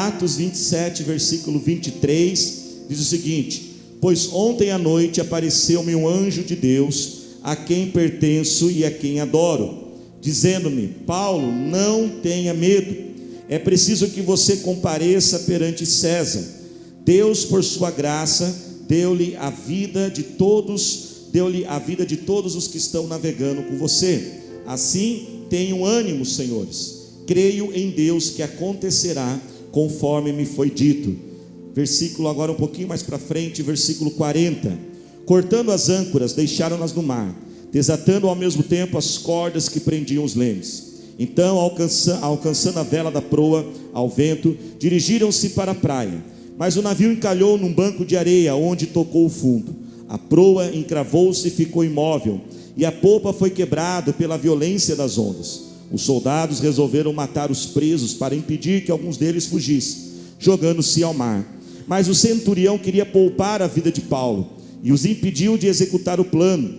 Atos 27, versículo 23, diz o seguinte: pois ontem à noite apareceu-me um anjo de Deus, a quem pertenço e a quem adoro, dizendo-me: Paulo, não tenha medo, é preciso que você compareça perante César. Deus, por sua graça, deu-lhe a vida de todos os que estão navegando com você. Assim, tenham ânimo, senhores, creio em Deus que acontecerá conforme me foi dito. Versículo agora um pouquinho mais para frente, versículo 40. Cortando as âncoras, deixaram-nas no mar, desatando ao mesmo tempo as cordas que prendiam os lemes. Então, alcançando a vela da proa ao vento, dirigiram-se para a praia. Mas o navio encalhou num banco de areia, onde tocou o fundo. A proa encravou-se e ficou imóvel, e a popa foi quebrada pela violência das ondas. Os soldados resolveram matar os presos para impedir que alguns deles fugissem, jogando-se ao mar. Mas o centurião queria poupar a vida de Paulo e os impediu de executar o plano.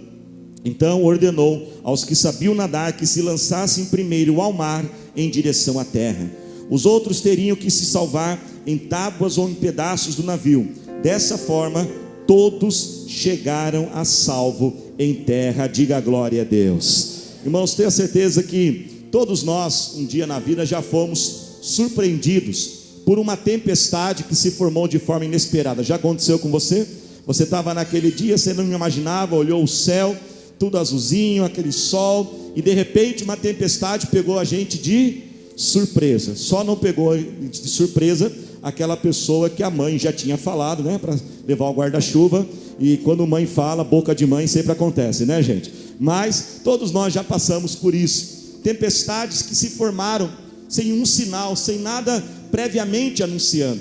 Então ordenou aos que sabiam nadar que se lançassem primeiro ao mar em direção à terra. Os outros teriam que se salvar em tábuas ou em pedaços do navio. Dessa forma, todos chegaram a salvo em terra. Diga glória a Deus. Irmãos, tenha certeza que todos nós, um dia na vida, já fomos surpreendidos por uma tempestade que se formou de forma inesperada. Já aconteceu com você? Você estava naquele dia, você não imaginava, olhou o céu, tudo azulzinho, aquele sol, e de repente uma tempestade pegou a gente de surpresa. Só não pegou de surpresa aquela pessoa que a mãe já tinha falado, né, para levar o guarda-chuva. E quando mãe fala, boca de mãe sempre acontece, né, gente? Mas todos nós já passamos por isso. Tempestades que se formaram sem um sinal, sem nada previamente anunciando.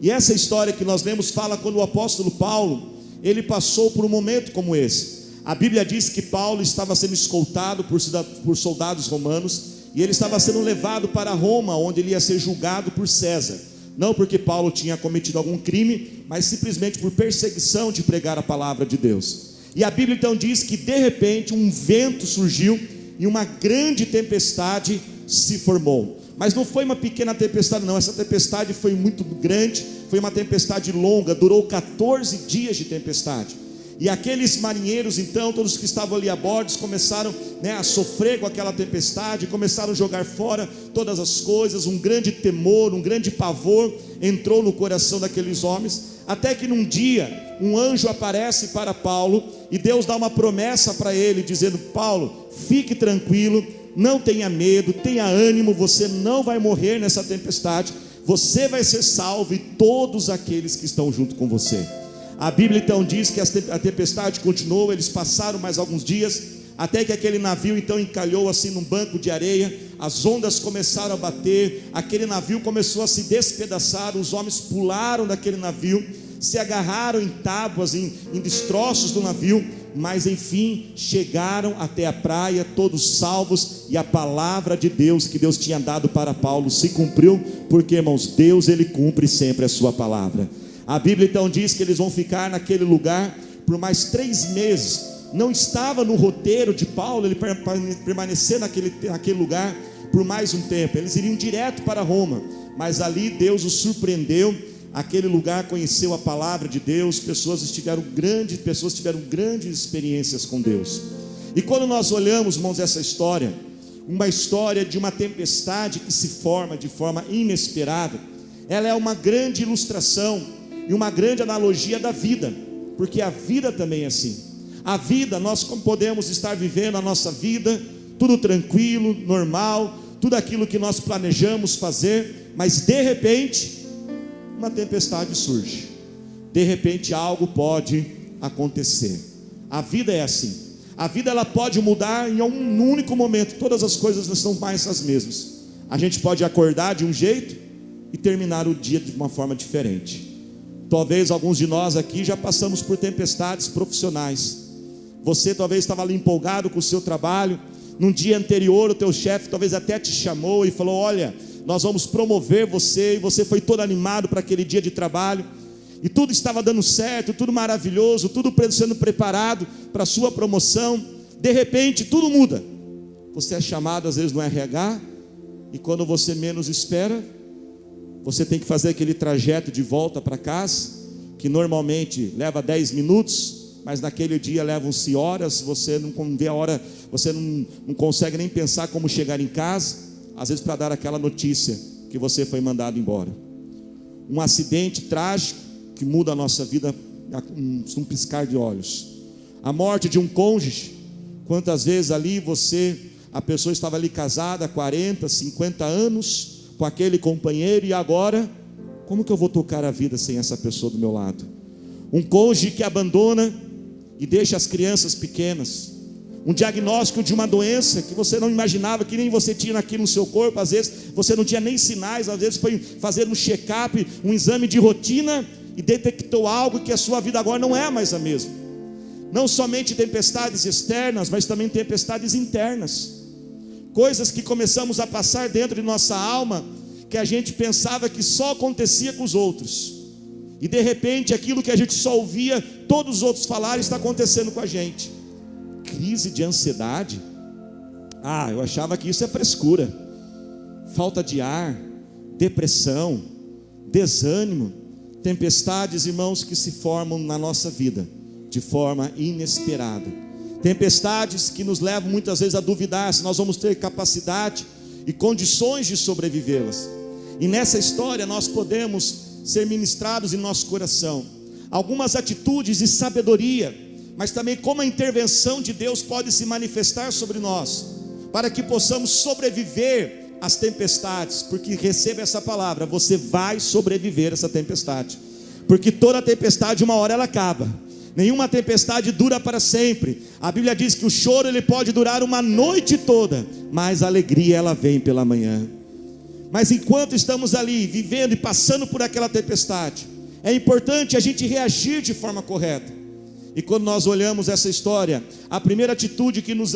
E essa história que nós lemos fala quando o apóstolo Paulo, ele passou por um momento como esse. A Bíblia diz que Paulo estava sendo escoltado por soldados romanos, e ele estava sendo levado para Roma, onde ele ia ser julgado por César. Não porque Paulo tinha cometido algum crime, mas simplesmente por perseguição de pregar a palavra de Deus. E a Bíblia então diz que de repente um vento surgiu e uma grande tempestade se formou. Mas não foi uma pequena tempestade não, essa tempestade foi muito grande, foi uma tempestade longa, durou 14 dias de tempestade. E aqueles marinheiros então, todos que estavam ali a bordo, começaram, a sofrer com aquela tempestade, começaram a jogar fora todas as coisas. Um grande temor, um grande pavor entrou no coração daqueles homens, até que num dia um anjo aparece para Paulo, e Deus dá uma promessa para ele, dizendo: Paulo, fique tranquilo, não tenha medo, tenha ânimo, você não vai morrer nessa tempestade, você vai ser salvo e todos aqueles que estão junto com você. A Bíblia então diz que a tempestade continuou, eles passaram mais alguns dias, até que aquele navio então encalhou assim num banco de areia, as ondas começaram a bater, aquele navio começou a se despedaçar, os homens pularam daquele navio, se agarraram em tábuas, em destroços do navio, mas enfim chegaram até a praia, todos salvos, e a palavra de Deus que Deus tinha dado para Paulo se cumpriu, porque, irmãos, Deus, ele cumpre sempre a sua palavra. A Bíblia então diz que eles vão ficar naquele lugar por mais 3 meses. Não estava no roteiro de Paulo ele permanecer naquele lugar por mais um tempo. Eles iriam direto para Roma, mas ali Deus os surpreendeu. Aquele lugar conheceu a palavra de Deus, pessoas tiveram grandes experiências com Deus. E quando nós olhamos, irmãos, essa história, uma história de uma tempestade que se forma de forma inesperada, ela é uma grande ilustração e uma grande analogia da vida, porque a vida também é assim. A vida, nós como podemos estar vivendo a nossa vida, tudo tranquilo, normal, tudo aquilo que nós planejamos fazer, mas de repente, uma tempestade surge, de repente algo pode acontecer. A vida é assim, a vida ela pode mudar em um único momento, todas as coisas não são mais as mesmas. A gente pode acordar de um jeito e terminar o dia de uma forma diferente. Talvez alguns de nós aqui já passamos por tempestades profissionais. Você talvez estava ali empolgado com o seu trabalho, num dia anterior o teu chefe talvez até te chamou e falou: olha, nós vamos promover você, e você foi todo animado para aquele dia de trabalho, e tudo estava dando certo, tudo maravilhoso, tudo sendo preparado para a sua promoção. De repente tudo muda, você é chamado às vezes no RH, e quando você menos espera, você tem que fazer aquele trajeto de volta para casa, que normalmente leva 10 minutos, mas naquele dia levam-se horas, você não vê a hora, você não consegue nem pensar como chegar em casa, às vezes para dar aquela notícia que você foi mandado embora. Um acidente trágico que muda a nossa vida num piscar de olhos. A morte de um cônjuge, quantas vezes ali a pessoa estava ali casada há 40, 50 anos, com aquele companheiro, e agora, como que eu vou tocar a vida sem essa pessoa do meu lado? Um cônjuge que abandona e deixa as crianças pequenas, um diagnóstico de uma doença que você não imaginava, que nem você tinha aqui no seu corpo, às vezes você não tinha nem sinais, às vezes foi fazer um check-up, um exame de rotina, e detectou algo que a sua vida agora não é mais a mesma. Não somente tempestades externas, mas também tempestades internas, coisas que começamos a passar dentro de nossa alma, que a gente pensava que só acontecia com os outros, e de repente aquilo que a gente só ouvia todos os outros falarem está acontecendo com a gente. Crise de ansiedade, eu achava que isso é frescura. Falta de ar, depressão, desânimo, tempestades, irmãos, que se formam na nossa vida de forma inesperada, tempestades que nos levam muitas vezes a duvidar se nós vamos ter capacidade e condições de sobrevivê-las. E nessa história nós podemos ser ministrados em nosso coração algumas atitudes de sabedoria, mas também como a intervenção de Deus pode se manifestar sobre nós, para que possamos sobreviver às tempestades. Porque receba essa palavra: você vai sobreviver a essa tempestade, porque toda tempestade uma hora ela acaba. Nenhuma tempestade dura para sempre. A Bíblia diz que o choro ele pode durar uma noite toda, mas a alegria ela vem pela manhã. Mas enquanto estamos ali vivendo e passando por aquela tempestade, é importante a gente reagir de forma correta. E quando nós olhamos essa história, a primeira atitude que nos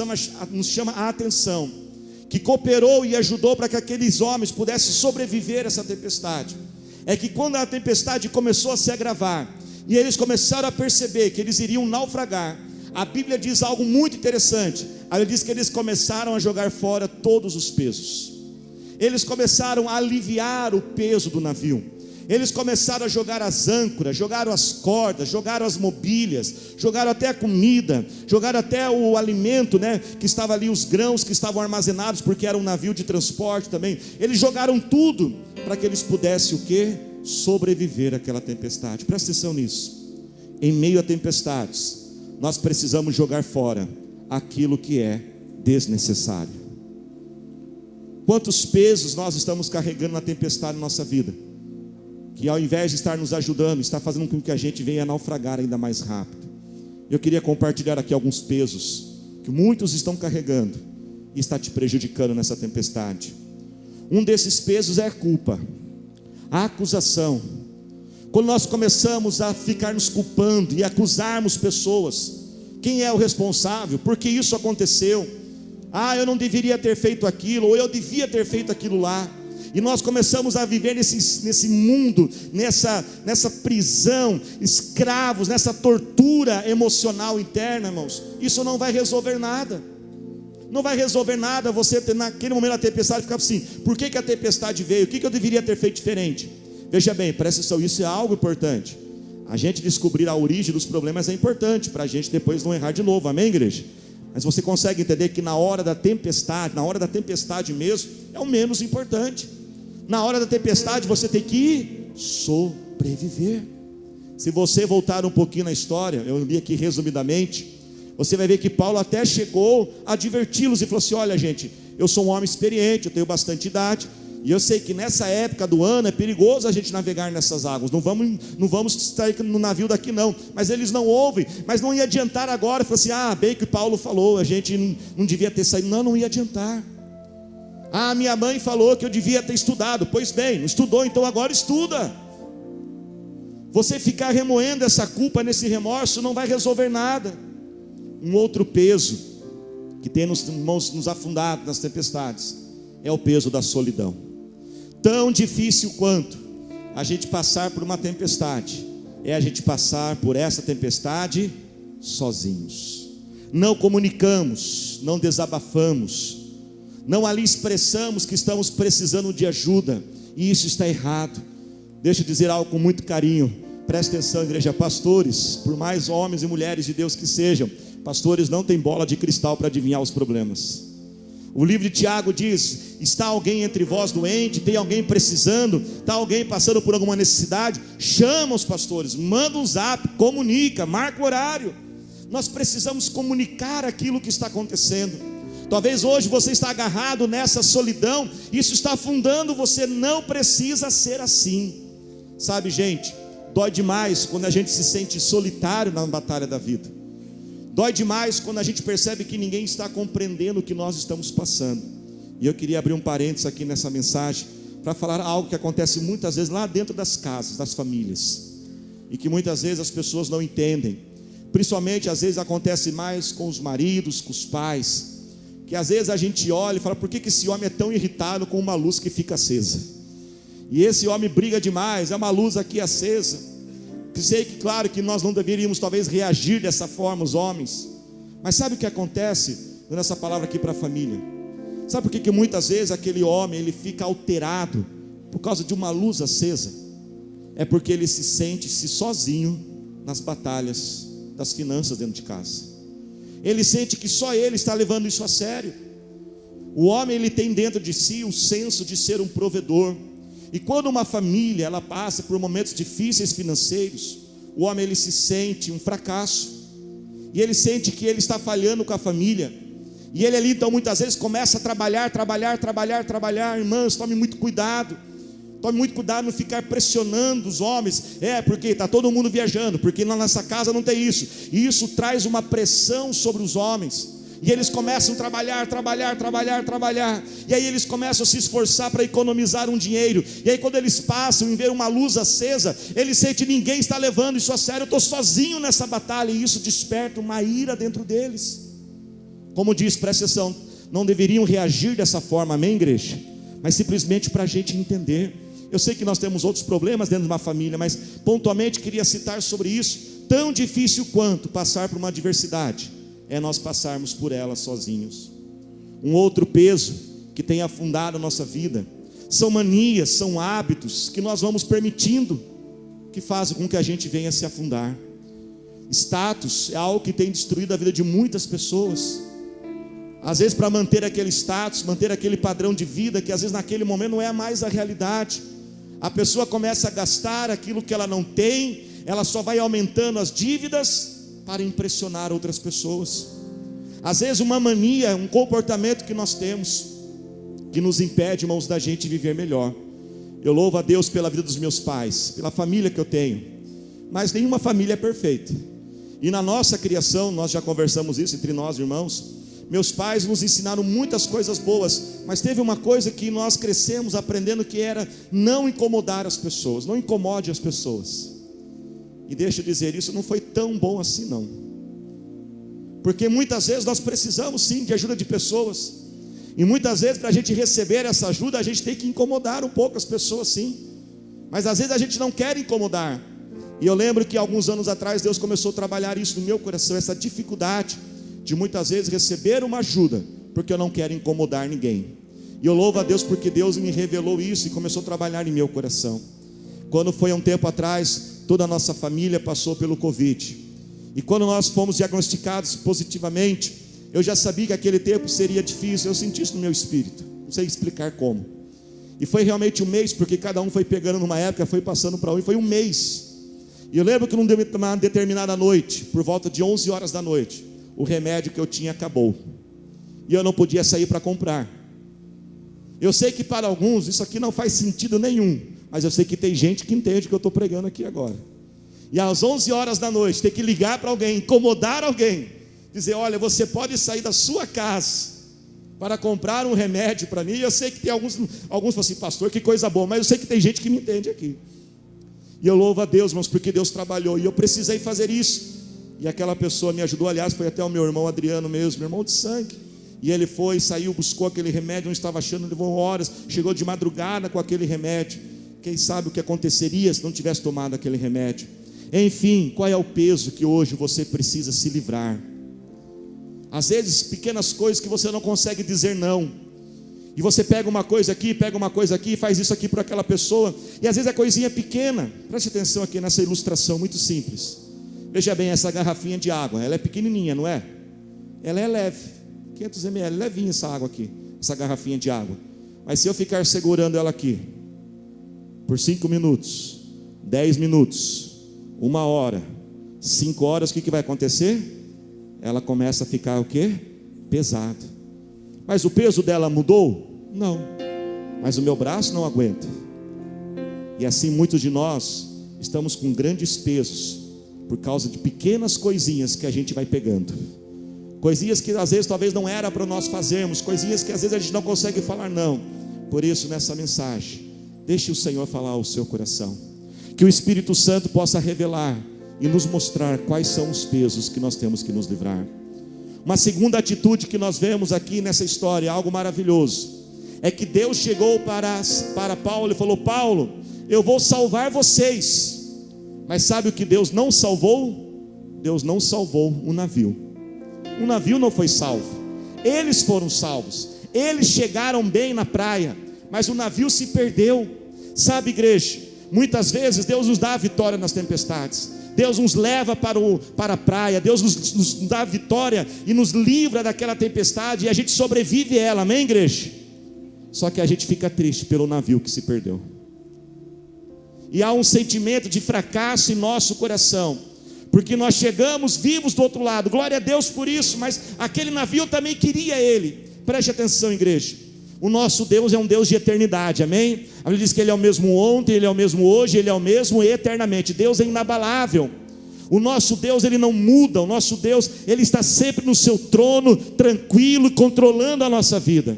chama a atenção, que cooperou e ajudou para que aqueles homens pudessem sobreviver a essa tempestade, é que quando a tempestade começou a se agravar, e eles começaram a perceber que eles iriam naufragar, a Bíblia diz algo muito interessante. Ela diz que eles começaram a jogar fora todos os pesos. Eles começaram a aliviar o peso do navio. Eles começaram a jogar as âncoras, jogaram as cordas, jogaram as mobílias, jogaram até a comida, jogaram até o alimento, que estava ali, os grãos que estavam armazenados, porque era um navio de transporte também. Eles jogaram tudo para que eles pudessem o quê? Sobreviver àquela tempestade. Presta atenção nisso. Em meio a tempestades, nós precisamos jogar fora aquilo que é desnecessário. Quantos pesos nós estamos carregando na tempestade na nossa vida, que ao invés de estar nos ajudando, está fazendo com que a gente venha naufragar ainda mais rápido. Eu queria compartilhar aqui alguns pesos que muitos estão carregando e está te prejudicando nessa tempestade. Um desses pesos é a culpa, a acusação. Quando nós começamos a ficar nos culpando e acusarmos pessoas, quem é o responsável? Por que isso aconteceu? Eu não deveria ter feito aquilo, ou eu devia ter feito aquilo lá. E nós começamos a viver nesse mundo, nessa prisão, escravos, nessa tortura emocional interna, irmãos. Isso não vai resolver nada. Não vai resolver nada você ter, naquele momento da tempestade, ficar assim: por que a tempestade veio? O que eu deveria ter feito diferente? Veja bem, presta atenção, isso é algo importante. A gente descobrir a origem dos problemas é importante, para a gente depois não errar de novo, amém, igreja? Mas você consegue entender que na hora da tempestade mesmo, é o menos importante. Na hora da tempestade você tem que sobreviver. Se você voltar um pouquinho na história, eu li aqui resumidamente, você vai ver que Paulo até chegou a adverti-los e falou assim: olha gente, eu sou um homem experiente, eu tenho bastante idade, e eu sei que nessa época do ano é perigoso a gente navegar nessas águas, não vamos estar no navio daqui não. Mas eles não ouvem, mas não ia adiantar agora. Falou assim: bem que Paulo falou, a gente não devia ter saído. Não ia adiantar. Minha mãe falou que eu devia ter estudado. Pois bem, não estudou, então agora estuda. Você ficar remoendo essa culpa nesse remorso não vai resolver nada. Um outro peso que tem nos afundado nas tempestades é o peso da solidão. Tão difícil quanto a gente passar por uma tempestade é a gente passar por essa tempestade sozinhos. Não comunicamos, não desabafamos, não ali expressamos que estamos precisando de ajuda, e isso está errado. Deixa eu dizer algo com muito carinho, presta atenção, igreja. Pastores, por mais homens e mulheres de Deus que sejam, pastores não têm bola de cristal para adivinhar os problemas. O livro de Tiago diz: está alguém entre vós doente, tem alguém precisando, está alguém passando por alguma necessidade, chama os pastores, manda um zap, comunica, marca o horário. Nós precisamos comunicar aquilo que está acontecendo. Talvez hoje você está agarrado nessa solidão, isso está afundando você. Não precisa ser assim. Sabe, gente, dói demais quando a gente se sente solitário na batalha da vida. Dói demais quando a gente percebe que ninguém está compreendendo o que nós estamos passando. E eu queria abrir um parênteses aqui nessa mensagem para falar algo que acontece muitas vezes lá dentro das casas, das famílias, e que muitas vezes as pessoas não entendem. Principalmente às vezes acontece mais com os maridos, com os pais, que às vezes a gente olha e fala: por que esse homem é tão irritado com uma luz que fica acesa? E esse homem briga demais, é uma luz aqui acesa. Sei que claro que nós não deveríamos talvez reagir dessa forma, os homens, mas sabe o que acontece dando essa palavra aqui para a família? Sabe por que muitas vezes aquele homem ele fica alterado por causa de uma luz acesa? É porque ele se sente sozinho nas batalhas das finanças dentro de casa. Ele sente que só ele está levando isso a sério. O homem ele tem dentro de si o senso de ser um provedor. E quando uma família ela passa por momentos difíceis financeiros, o homem ele se sente um fracasso, e ele sente que ele está falhando com a família, e ele ali então muitas vezes começa a trabalhar. Irmãos, tome muito cuidado não ficar pressionando os homens, porque está todo mundo viajando, porque na nossa casa não tem isso, e isso traz uma pressão sobre os homens. E eles começam a trabalhar, e aí eles começam a se esforçar para economizar um dinheiro, e aí quando eles passam e veem uma luz acesa, eles sentem que ninguém está levando isso a sério, eu estou sozinho nessa batalha, e isso desperta uma ira dentro deles. Como diz, presta atenção, não deveriam reagir dessa forma, amém, igreja? Mas simplesmente para a gente entender. Eu sei que nós temos outros problemas dentro de uma família, mas pontualmente queria citar sobre isso. Tão difícil quanto passar por uma adversidade é nós passarmos por ela sozinhos. Um outro peso que tem afundado a nossa vida são manias, são hábitos que nós vamos permitindo, que fazem com que a gente venha se afundar. Status é algo que tem destruído a vida de muitas pessoas. Às vezes para manter aquele status, manter aquele padrão de vida, que às vezes naquele momento não é mais a realidade, a pessoa começa a gastar aquilo que ela não tem, ela só vai aumentando as dívidas para impressionar outras pessoas. Às vezes uma mania, um comportamento que nós temos, que nos impede, irmãos, da gente viver melhor. Eu louvo a Deus pela vida dos meus pais, pela família que eu tenho, mas nenhuma família é perfeita, e na nossa criação, nós já conversamos isso entre nós, irmãos. Meus pais nos ensinaram muitas coisas boas, mas teve uma coisa que nós crescemos aprendendo, que era não incomodar as pessoas. Não incomode as pessoas. E deixa eu dizer, isso não foi tão bom assim não, porque muitas vezes nós precisamos sim de ajuda de pessoas, e muitas vezes para a gente receber essa ajuda, a gente tem que incomodar um pouco as pessoas sim, mas às vezes a gente não quer incomodar. E eu lembro que alguns anos atrás Deus começou a trabalhar isso no meu coração, essa dificuldade de muitas vezes receber uma ajuda, porque eu não quero incomodar ninguém. E eu louvo a Deus porque Deus me revelou isso e começou a trabalhar em meu coração. Quando foi um tempo atrás, toda a nossa família passou pelo Covid, e quando nós fomos diagnosticados positivamente, eu já sabia que aquele tempo seria difícil. Eu senti isso no meu espírito, não sei explicar como, e foi realmente um mês, porque cada um foi pegando numa época, foi passando para um, e foi um mês. E eu lembro que numa determinada noite, por volta de 11 horas da noite, o remédio que eu tinha acabou, e eu não podia sair para comprar. Eu sei que para alguns isso aqui não faz sentido nenhum, mas eu sei que tem gente que entende o que eu estou pregando aqui agora. E às 11 horas da noite, ter que ligar para alguém, incomodar alguém, dizer: olha, você pode sair da sua casa para comprar um remédio para mim. E eu sei que tem alguns falam assim: pastor, que coisa boa, mas eu sei que tem gente que me entende aqui. E eu louvo a Deus, irmãos, porque Deus trabalhou, e eu precisei fazer isso. E aquela pessoa me ajudou, aliás, foi até o meu irmão Adriano mesmo, meu irmão de sangue. E ele foi, saiu, buscou aquele remédio, não estava achando, levou horas, chegou de madrugada com aquele remédio. Quem sabe o que aconteceria se não tivesse tomado aquele remédio. Enfim, qual é o peso que hoje você precisa se livrar? Às vezes, pequenas coisas que você não consegue dizer não. E você pega uma coisa aqui, faz isso aqui para aquela pessoa, e às vezes é coisinha pequena. Preste atenção aqui nessa ilustração muito simples. Veja bem essa garrafinha de água, ela é pequenininha, não é? Ela é leve, 500 ml, levinha essa água aqui, essa garrafinha de água. Mas se eu ficar segurando ela aqui por 5 minutos, 10 minutos, 1 hora, 5 horas, o que vai acontecer? Ela começa a ficar o quê? Pesado. Mas o peso dela mudou? Não. Mas o meu braço não aguenta. E assim muitos de nós estamos com grandes pesos por causa de pequenas coisinhas que a gente vai pegando. Coisinhas que às vezes talvez não era para nós fazermos, coisinhas que às vezes a gente não consegue falar não. Por isso nessa mensagem, deixe o Senhor falar ao seu coração. Que o Espírito Santo possa revelar e nos mostrar quais são os pesos que nós temos que nos livrar. Uma segunda atitude que nós vemos aqui nessa história, algo maravilhoso, é que Deus chegou para Paulo e falou: Paulo, eu vou salvar vocês. Mas sabe o que Deus não salvou? Deus não salvou o navio. O navio não foi salvo, eles foram salvos, eles chegaram bem na praia, mas o navio se perdeu. Sabe, igreja, muitas vezes Deus nos dá a vitória nas tempestades, Deus nos leva para a praia, Deus nos dá a vitória e nos livra daquela tempestade, e a gente sobrevive a ela, amém, igreja? Só que a gente fica triste pelo navio que se perdeu, e há um sentimento de fracasso em nosso coração, porque nós chegamos vivos do outro lado, glória a Deus por isso, mas aquele navio também queria ele. Preste atenção, igreja, o nosso Deus é um Deus de eternidade, amém? A Bíblia diz que Ele é o mesmo ontem, Ele é o mesmo hoje, Ele é o mesmo eternamente. Deus é inabalável. O nosso Deus, Ele não muda. O nosso Deus, Ele está sempre no seu trono, tranquilo, controlando a nossa vida.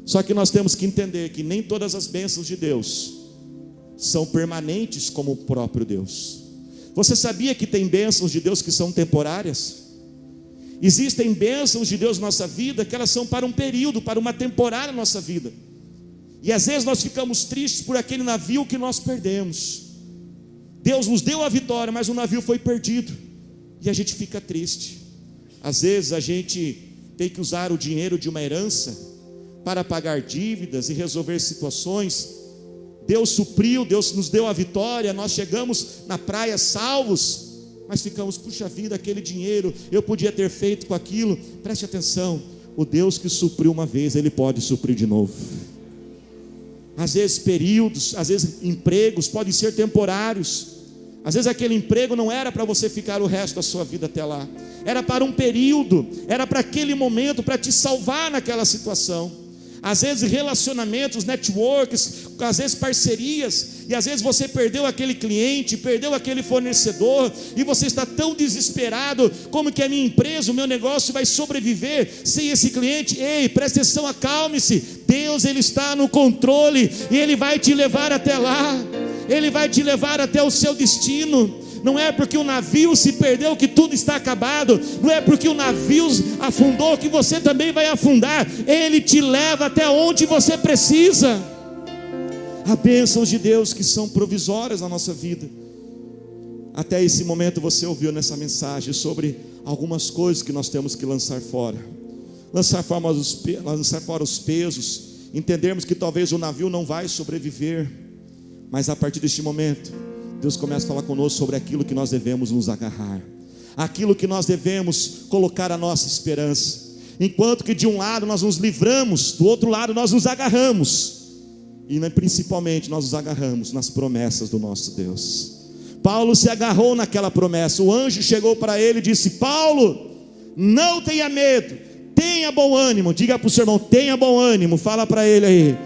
Só que nós temos que entender que nem todas as bênçãos de Deus são permanentes como o próprio Deus. Você sabia que tem bênçãos de Deus que são temporárias? Existem bênçãos de Deus na nossa vida que elas são para um período, para uma temporada na nossa vida. E às vezes nós ficamos tristes por aquele navio que nós perdemos. Deus nos deu a vitória, mas o navio foi perdido, e a gente fica triste. Às vezes a gente tem que usar o dinheiro de uma herança para pagar dívidas e resolver situações. Deus supriu, Deus nos deu a vitória, nós chegamos na praia salvos, mas ficamos, puxa vida, aquele dinheiro, eu podia ter feito com aquilo. Preste atenção, o Deus que supriu uma vez, Ele pode suprir de novo. Às vezes períodos, às vezes empregos podem ser temporários. Às vezes aquele emprego não era para você ficar o resto da sua vida até lá, era para um período, era para aquele momento, para te salvar naquela situação. Às vezes relacionamentos, networks, às vezes parcerias, e às vezes você perdeu aquele cliente, perdeu aquele fornecedor, e você está tão desesperado, como que a minha empresa, o meu negócio vai sobreviver sem esse cliente? Ei, presta atenção, acalme-se, Deus, Ele está no controle, e Ele vai te levar até lá, Ele vai te levar até o seu destino. Não é porque o navio se perdeu que tudo está acabado, não é porque o navio afundou que você também vai afundar. Ele te leva até onde você precisa. Há bênçãos de Deus que são provisórias na nossa vida. Até esse momento você ouviu nessa mensagem sobre algumas coisas que nós temos que lançar fora. Lançar fora os pesos, entendermos que talvez o navio não vai sobreviver, mas a partir deste momento Deus começa a falar conosco sobre aquilo que nós devemos nos agarrar, aquilo que nós devemos colocar a nossa esperança. Enquanto que de um lado nós nos livramos, do outro lado nós nos agarramos, e principalmente nós nos agarramos nas promessas do nosso Deus. Paulo se agarrou naquela promessa. O anjo chegou para ele e disse: Paulo, não tenha medo, tenha bom ânimo. Diga para o seu irmão: tenha bom ânimo. Fala para ele aí: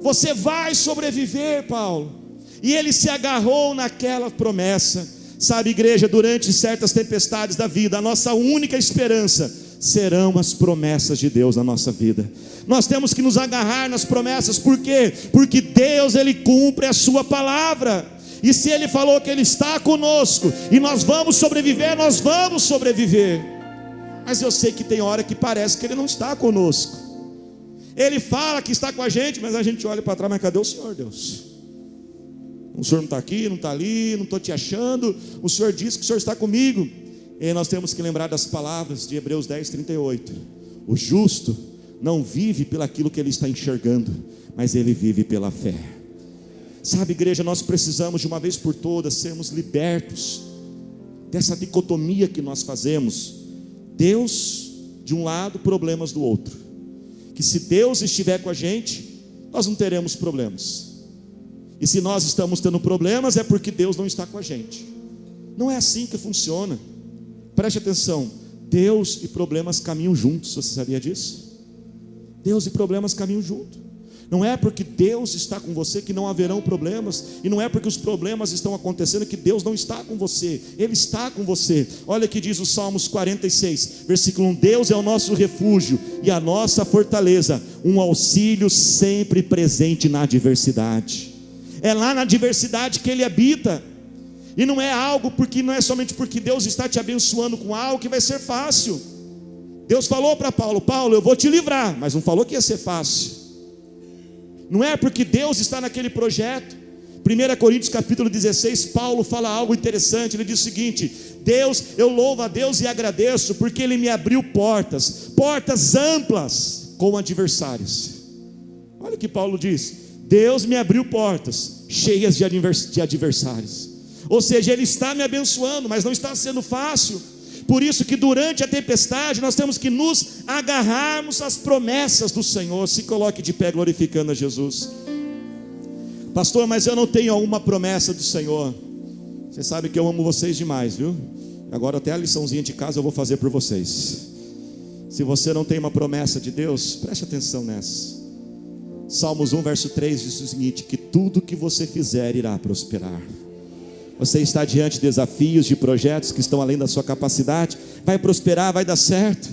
você vai sobreviver, Paulo. E ele se agarrou naquela promessa. Sabe, igreja, durante certas tempestades da vida, a nossa única esperança serão as promessas de Deus na nossa vida. Nós temos que nos agarrar nas promessas. Por quê? Porque Deus, Ele cumpre a sua palavra. E se Ele falou que Ele está conosco e nós vamos sobreviver, nós vamos sobreviver. Mas eu sei que tem hora que parece que Ele não está conosco. Ele fala que está com a gente, mas a gente olha para trás: mas cadê o Senhor, Deus? O Senhor não está aqui, não está ali, não estou te achando. O Senhor disse que o Senhor está comigo. E nós temos que lembrar das palavras de Hebreus 10:38. O justo não vive pelaquilo que ele está enxergando, mas ele vive pela fé. Sabe, igreja, nós precisamos de uma vez por todas sermos libertos dessa dicotomia que nós fazemos: Deus de um lado, problemas do outro. Que se Deus estiver com a gente, nós não teremos problemas, e se nós estamos tendo problemas, é porque Deus não está com a gente. Não é assim que funciona. Preste atenção: Deus e problemas caminham juntos. Você sabia disso? Deus e problemas caminham juntos. Não é porque Deus está com você que não haverão problemas, e não é porque os problemas estão acontecendo que Deus não está com você. Ele está com você. Olha o que diz o Salmos 46, versículo 1: Deus é o nosso refúgio e a nossa fortaleza, um auxílio sempre presente na adversidade. É lá na adversidade que Ele habita. E não é algo porque, não é somente porque Deus está te abençoando com algo que vai ser fácil. Deus falou para Paulo: Paulo, eu vou te livrar, mas não falou que ia ser fácil. Não é porque Deus está naquele projeto. 1 Coríntios capítulo 16, Paulo fala algo interessante. Ele diz o seguinte: Deus, eu louvo a Deus e agradeço, porque Ele me abriu portas amplas com adversários. Olha o que Paulo diz: Deus me abriu portas cheias de adversários. Ou seja, Ele está me abençoando, mas não está sendo fácil. Por isso que durante a tempestade nós temos que nos agarrarmos às promessas do Senhor. Se coloque de pé glorificando a Jesus. Pastor, mas eu não tenho alguma promessa do Senhor. Você sabe que eu amo vocês demais, viu? Agora até a liçãozinha de casa eu vou fazer por vocês. Se você não tem uma promessa de Deus, preste atenção nessa. Salmos 1 verso 3 diz o seguinte: que tudo que você fizer irá prosperar. Você está diante de desafios, de projetos que estão além da sua capacidade, vai prosperar, vai dar certo.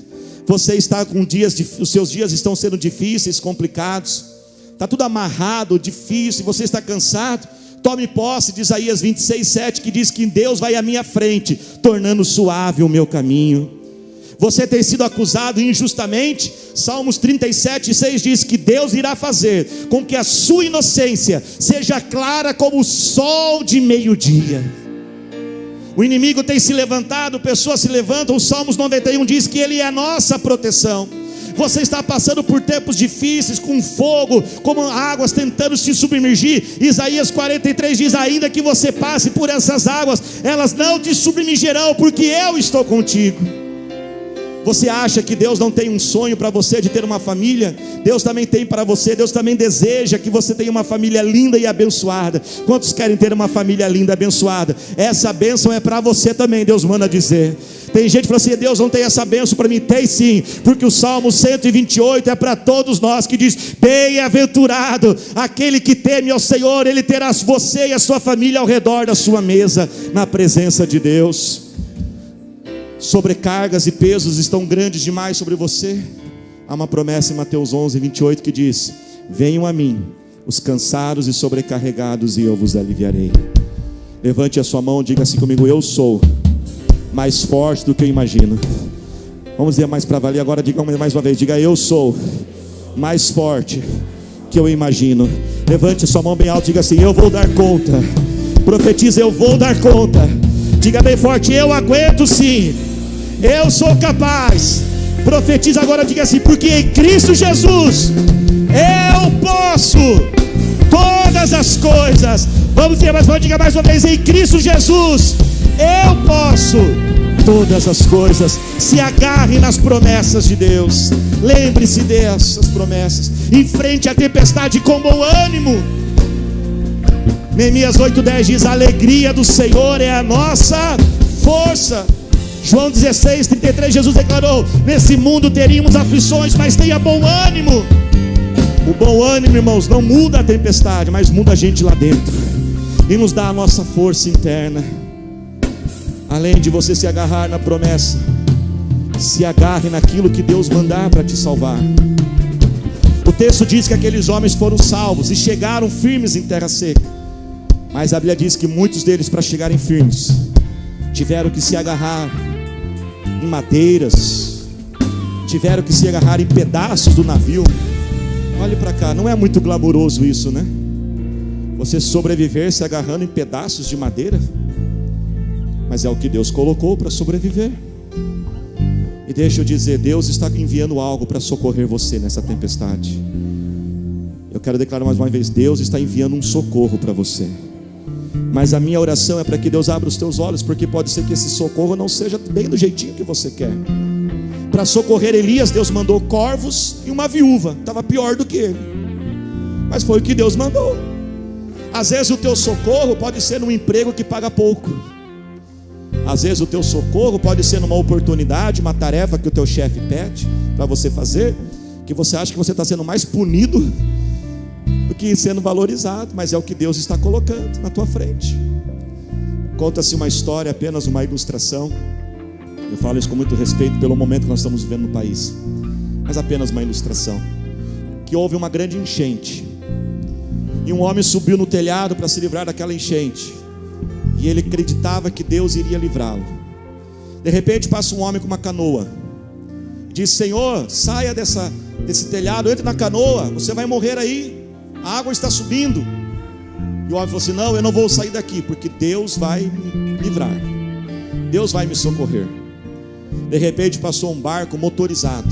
Você está com os seus dias estão sendo difíceis, complicados, está tudo amarrado, difícil, você está cansado. Tome posse de Isaías 26:7, que diz que Deus vai à minha frente, tornando suave o meu caminho. Você tem sido acusado injustamente. Salmos 37:6 diz que Deus irá fazer com que a sua inocência seja clara como o sol de meio-dia. O inimigo tem se levantado, pessoas se levantam. O Salmos 91 diz que Ele é a nossa proteção. Você está passando por tempos difíceis, com fogo, como águas tentando se submergir. Isaías 43 diz: ainda que você passe por essas águas, elas não te submergirão, porque eu estou contigo. Você acha que Deus não tem um sonho para você de ter uma família? Deus também tem para você. Deus também deseja que você tenha uma família linda e abençoada. Quantos querem ter uma família linda e abençoada? Essa bênção é para você também, Deus manda dizer. Tem gente que fala assim: Deus não tem essa bênção para mim. Tem sim, porque o Salmo 128 é para todos nós, que diz: bem-aventurado aquele que teme ao Senhor, Ele terá você e a sua família ao redor da sua mesa, na presença de Deus. Sobrecargas e pesos estão grandes demais sobre você. Há uma promessa em Mateus 11:28 que diz: venham a mim os cansados e sobrecarregados, e eu vos aliviarei. Levante a sua mão, diga assim comigo: eu sou mais forte do que eu imagino. Vamos dizer mais para valer agora, diga mais uma vez, diga: eu sou mais forte que eu imagino. Levante a sua mão bem alto, diga assim: eu vou dar conta. Profetiza: eu vou dar conta. Diga bem forte: eu aguento sim, eu sou capaz. Profetiza agora, diga assim: porque em Cristo Jesus eu posso todas as coisas. Vamos dizer mais uma vez, diga mais uma vez: em Cristo Jesus eu posso todas as coisas. Se agarre nas promessas de Deus. Lembre-se dessas promessas. Enfrente a tempestade com bom ânimo. Neemias 8:10 diz: a alegria do Senhor é a nossa força. João 16:33, Jesus declarou: nesse mundo teríamos aflições, mas tenha bom ânimo. O bom ânimo, irmãos, não muda a tempestade, mas muda a gente lá dentro e nos dá a nossa força interna. Além de você se agarrar na promessa, se agarre naquilo que Deus mandar para te salvar. O texto diz que aqueles homens foram salvos e chegaram firmes em terra seca. Mas a Bíblia diz que muitos deles, para chegarem firmes, tiveram que se agarrar em madeiras, tiveram que se agarrar em pedaços do navio. Olhe para cá, não é muito glamouroso isso, né? Você sobreviver se agarrando em pedaços de madeira. Mas é o que Deus colocou para sobreviver. E deixa eu dizer, Deus está enviando algo para socorrer você nessa tempestade. Eu quero declarar mais uma vez, Deus está enviando um socorro para você. Mas a minha oração é para que Deus abra os teus olhos, porque pode ser que esse socorro não seja bem do jeitinho que você quer. Para socorrer Elias, Deus mandou corvos e uma viúva. Estava pior do que ele, mas foi o que Deus mandou. Às vezes o teu socorro pode ser num emprego que paga pouco. Às vezes o teu socorro pode ser numa oportunidade, uma tarefa que o teu chefe pede para você fazer, que você acha que você está sendo mais punido do que sendo valorizado, mas é o que Deus está colocando na tua frente. Conta-se uma história, apenas uma ilustração. Eu falo isso com muito respeito pelo momento que nós estamos vivendo no país, mas apenas uma ilustração. Que houve uma grande enchente, e um homem subiu no telhado para se livrar daquela enchente, e ele acreditava que Deus iria livrá-lo. De repente passa um homem com uma canoa, diz: Senhor, saia desse telhado, entre na canoa, você vai morrer aí, a água está subindo. E o homem falou assim: não, eu não vou sair daqui, porque Deus vai me livrar, Deus vai me socorrer. De repente passou um barco motorizado,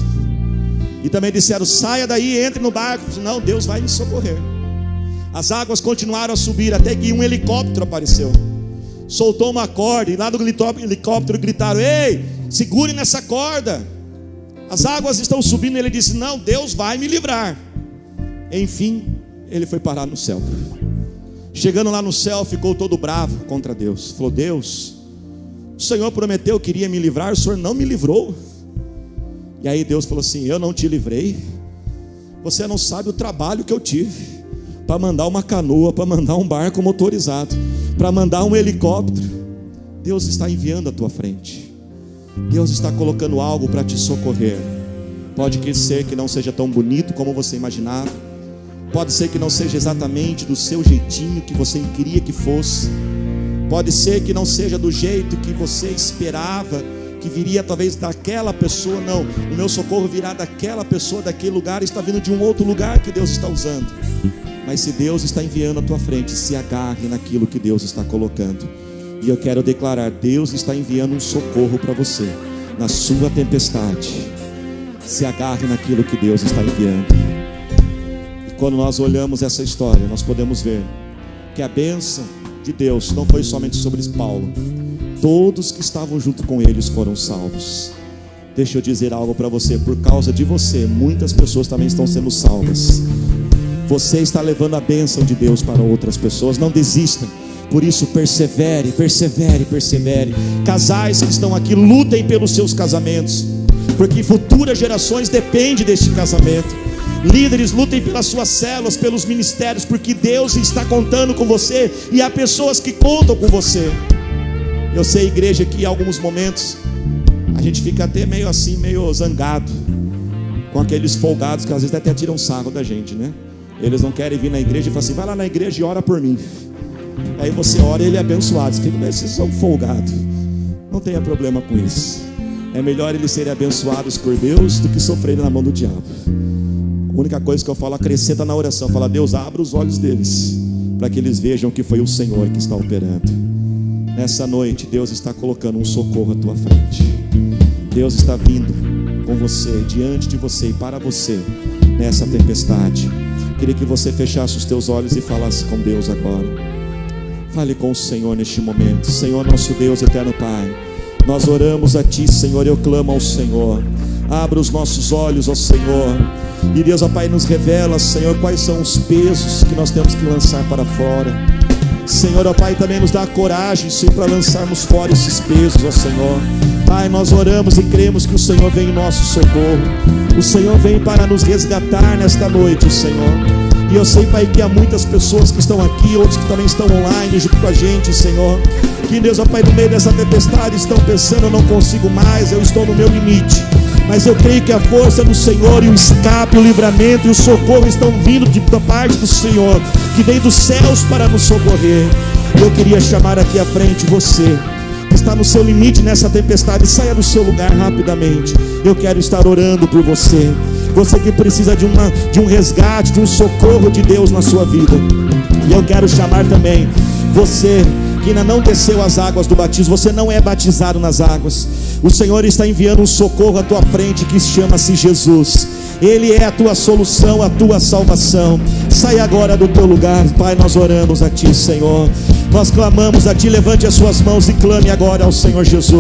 e também disseram: saia daí, entre no barco. Eu falei: não, Deus vai me socorrer. As águas continuaram a subir, até que um helicóptero apareceu, soltou uma corda, e lá do helicóptero gritaram: ei, segure nessa corda, as águas estão subindo. Ele disse: não, Deus vai me livrar. Enfim, ele foi parar no céu. Chegando lá no céu, ficou todo bravo contra Deus. Falou: Deus, o Senhor prometeu que iria me livrar, o Senhor não me livrou. E aí Deus falou assim: eu não te livrei, você não sabe o trabalho que eu tive para mandar uma canoa, para mandar um barco motorizado, para mandar um helicóptero. Deus está enviando à tua frente, Deus está colocando algo para te socorrer. Pode ser que não seja tão bonito como você imaginava, pode ser que não seja exatamente do seu jeitinho que você queria que fosse, pode ser que não seja do jeito que você esperava, que viria talvez daquela pessoa. Não, o meu socorro virá daquela pessoa, daquele lugar, está vindo de um outro lugar que Deus está usando. Mas se Deus está enviando à tua frente, se agarre naquilo que Deus está colocando. E eu quero declarar: Deus está enviando um socorro para você na sua tempestade. Se agarre naquilo que Deus está enviando. E quando nós olhamos essa história, nós podemos ver que a bênção de Deus não foi somente sobre Paulo. Todos que estavam junto com eles foram salvos. Deixa eu dizer algo para você: por causa de você, muitas pessoas também estão sendo salvas. Você está levando a bênção de Deus para outras pessoas. Não desista. Por isso persevere, persevere, persevere. Casais que estão aqui, lutem pelos seus casamentos, porque futuras gerações dependem deste casamento. Líderes, lutem pelas suas células, pelos ministérios, porque Deus está contando com você, e há pessoas que contam com você. Eu sei, igreja, que em alguns momentos a gente fica até meio assim, meio zangado com aqueles folgados que às vezes até tiram sarro da gente, né? Eles não querem vir na igreja e falam assim: vai lá na igreja e ora por mim. Aí você ora e ele é abençoado. Você fica: mas vocês são folgados. Não tenha problema com isso. É melhor eles serem abençoados por Deus do que sofrerem na mão do diabo. A única coisa que eu falo, acrescenta na oração: fala: Deus, abra os olhos deles, para que eles vejam que foi o Senhor que está operando. Nessa noite, Deus está colocando um socorro à tua frente. Deus está vindo com você, diante de você e para você nessa tempestade. Queria que você fechasse os teus olhos e falasse com Deus agora. Fale com o Senhor neste momento. Senhor, nosso Deus, eterno Pai, nós oramos a Ti, Senhor. Eu clamo ao Senhor: abra os nossos olhos, ó Senhor. E Deus, ó Pai, nos revela, Senhor, quais são os pesos que nós temos que lançar para fora. Senhor, ó Pai, também nos dá coragem, Senhor, para lançarmos fora esses pesos, ó Senhor. Pai, nós oramos e cremos que o Senhor vem em nosso socorro. O Senhor vem para nos resgatar nesta noite, Senhor. E eu sei, Pai, que há muitas pessoas que estão aqui, outros que também estão online junto com a gente, Senhor, que Deus, ó Pai, no meio dessa tempestade estão pensando: eu não consigo mais, eu estou no meu limite. Mas eu creio que a força do Senhor e o escape, o livramento e o socorro estão vindo da parte do Senhor, que vem dos céus para nos socorrer. Eu queria chamar aqui à frente você que está no seu limite nessa tempestade. Saia do seu lugar rapidamente. Eu quero estar orando por você. Você que precisa de um resgate, de um socorro de Deus na sua vida. E eu quero chamar também você que ainda não desceu as águas do batismo, você não é batizado nas águas, o Senhor está enviando um socorro à tua frente que chama-se Jesus. Ele é a tua solução, a tua salvação. Sai agora do teu lugar, Pai, nós oramos a Ti, Senhor. Nós clamamos a Ti, levante as suas mãos e clame agora ao Senhor Jesus.